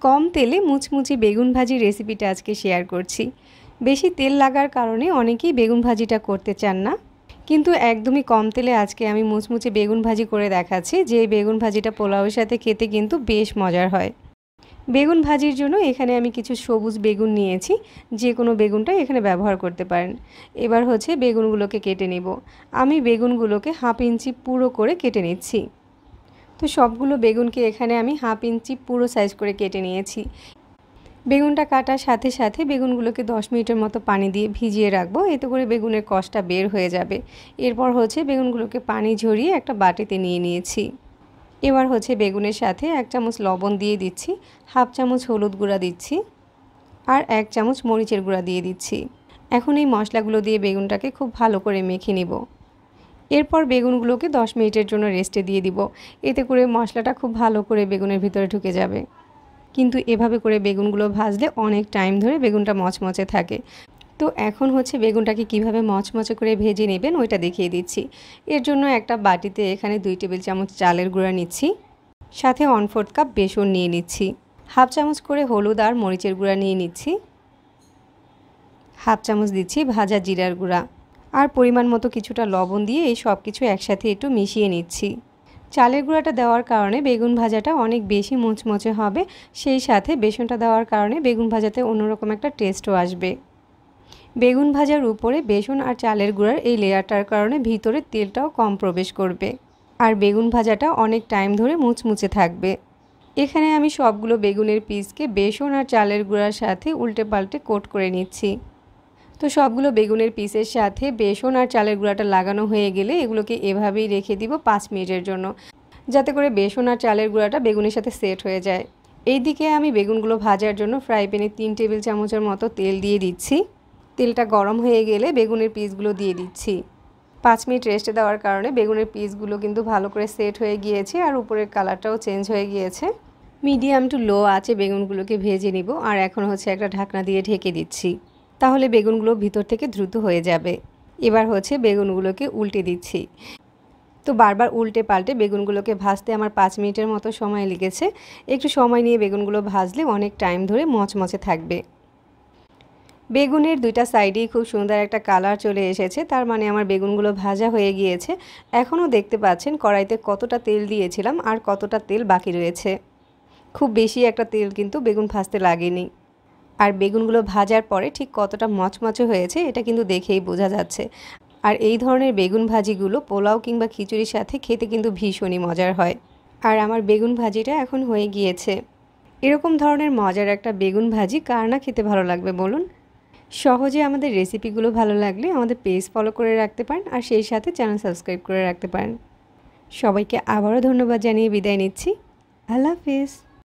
কম তেলে মুচমুচে বেগুন ভাজির রেসিপিটা আজকে শেয়ার করছি। বেশি তেল লাগার কারণে অনেকেই বেগুন ভাজিটা করতে চান না, কিন্তু একদমই কম তেলে আজকে আমি মুচমুচে বেগুন ভাজি করে দেখাচ্ছি। যে বেগুন ভাজিটা পোলাওয়ের সাথে খেতে কিন্তু বেশ মজার হয়। বেগুন ভাজির জন্য এখানে আমি কিছু সবুজ বেগুন নিয়েছি, যে কোনো বেগুনটাই এখানে ব্যবহার করতে পারেন। এবার হচ্ছে বেগুনগুলোকে কেটে নেব। আমি বেগুনগুলোকে হাফ ইঞ্চি পুরো করে কেটে নিচ্ছি। তো সবগুলো বেগুনকে এখানে আমি হাফ ইঞ্চি পুরো সাইজ করে কেটে নিয়েছি। বেগুনটা কাটার সাথে সাথে বেগুনগুলোকে 10 মিনিটের মতো পানি দিয়ে ভিজিয়ে রাখবো, এতে করে বেগুনের কষটা বের হয়ে যাবে। এরপর হচ্ছে বেগুনগুলোকে পানি ঝরিয়ে একটা বাটিতে নিয়ে নিয়েছি। এবার হচ্ছে বেগুনের সাথে 1 চামচ লবণ দিয়ে দিচ্ছি, হাফ চামচ হলুদ গুঁড়া দিচ্ছি আর 1 চামচ মরিচের গুঁড়া দিয়ে দিচ্ছি। এখন এই মশলাগুলো দিয়ে বেগুনটাকে খুব ভালো করে মেখে নিব। এরপর বেগুনগুলোকে 10 মিনিটের জন্য রেস্টে দিয়ে দিব, এতে করে মশলাটা খুব ভালো করে বেগুনের ভিতরে ঢুকে যাবে। কিন্তু এভাবে করে বেগুনগুলো ভাজলে অনেক টাইম ধরে বেগুনটা মচমচে থাকে। তো এখন হচ্ছে বেগুনটাকে কিভাবে মচমচে করে ভেজে নেবেন ওইটা দেখিয়ে দিচ্ছি। এর জন্য একটা বাটিতে এখানে 2 টেবিল চামচ চালের গুঁড়া নিচ্ছি, সাথে 1/4 কাপ বেসন নিয়ে নিচ্ছি, হাফ চামচ করে হলুদ আর মরিচের গুঁড়া নিয়ে নিচ্ছি, হাফ চামচ দিচ্ছি ভাজা জিরার গুঁড়া আর পরিমাণ মতো কিছুটা লবণ দিয়ে এই সব কিছু একসাথে একটু মিশিয়ে নিচ্ছি। চালের গুঁড়াটা দেওয়ার কারণে বেগুন ভাজাটা অনেক বেশি মুচমুচে হবে, সেই সাথে বেসনটা দেওয়ার কারণে বেগুন ভাজাতে অন্যরকম একটা টেস্টও আসবে। বেগুন ভাজার উপরে বেসন আর চালের গুঁড়ার এই লেয়ারটার কারণে ভিতরে তেলটাও কম প্রবেশ করবে আর বেগুন ভাজাটা অনেক টাইম ধরে মুচমুচে থাকবে। এখানে আমি সবগুলো বেগুনের পিসকে বেসন আর চালের গুঁড়ার সাথে উল্টে পাল্টে কোট করে নিচ্ছি। তো সবগুলো বেগুনের পিসের সাথে বেসন আর চালের গুঁড়াটা লাগানো হয়ে গেলে এগুলোকে এভাবেই রেখে দিব 5 মিনিটের জন্য, যাতে করে বেসন আর চালের গুঁড়াটা বেগুনের সাথে সেট হয়ে যায়। এইদিকে আমি বেগুনগুলো ভাজার জন্য ফ্রাই প্যানে 3 টেবিল চামচের মতো তেল দিয়ে দিচ্ছি। তেলটা গরম হয়ে গেলে বেগুনের পিসগুলো দিয়ে দিচ্ছি। 5 মিনিট রেস্টে দেওয়ার কারণে বেগুনের পিসগুলো কিন্তু ভালো করে সেট হয়ে গিয়েছে আর উপরের কালারটাও চেঞ্জ হয়ে গিয়েছে। মিডিয়াম টু লো আঁচে বেগুনগুলোকে ভেজে নিব আর এখন হচ্ছে একটা ঢাকনা দিয়ে ঢেকে দিচ্ছি, তাহলে বেগুনগুলো ভিতর থেকে দ্রুত হয়ে যাবে। এবার হচ্ছে বেগুনগুলোকে উল্টে দিচ্ছি। তো বারবার উল্টে পাল্টে বেগুনগুলোকে ভাজতে আমার 5 মিনিটের মতো সময় লেগেছে। একটু সময় নিয়ে বেগুনগুলো ভাজলে অনেক টাইম ধরে মচমচে থাকবে। বেগুনের 2টা সাইডেই খুব সুন্দর একটা কালার চলে এসেছে, তার মানে আমার বেগুনগুলো ভাজা হয়ে গিয়েছে। এখনও দেখতে পাচ্ছেন কড়াইতে কতটা তেল দিয়েছিলাম আর কতটা তেল বাকি রয়েছে। খুব বেশি একটা তেল কিন্তু বেগুন ভাজতে লাগেনি। আর বেগুনগুলো ভাজার পরে ঠিক কতটা মচমচে হয়েছে এটা কিন্তু দেখেই বোঝা যাচ্ছে। আর এই ধরনের বেগুন ভাজিগুলো পোলাও কিংবা খিচুড়ির সাথে খেতে কিন্তু ভীষণই মজার হয়। আর আমার বেগুন ভাজিটা এখন হয়ে গিয়েছে। এরকম ধরনের মজার একটা বেগুন ভাজি কার না খেতে ভালো লাগবে বলুন। সহজে আমাদের রেসিপিগুলো ভালো লাগলে আমাদের পেজ ফলো করে রাখতে পারেন আর সেই সাথে চ্যানেল সাবস্ক্রাইব করে রাখতে পারেন। সবাইকে আবারও ধন্যবাদ জানিয়ে বিদায় নিচ্ছি। আল্লাহ হাফেজ।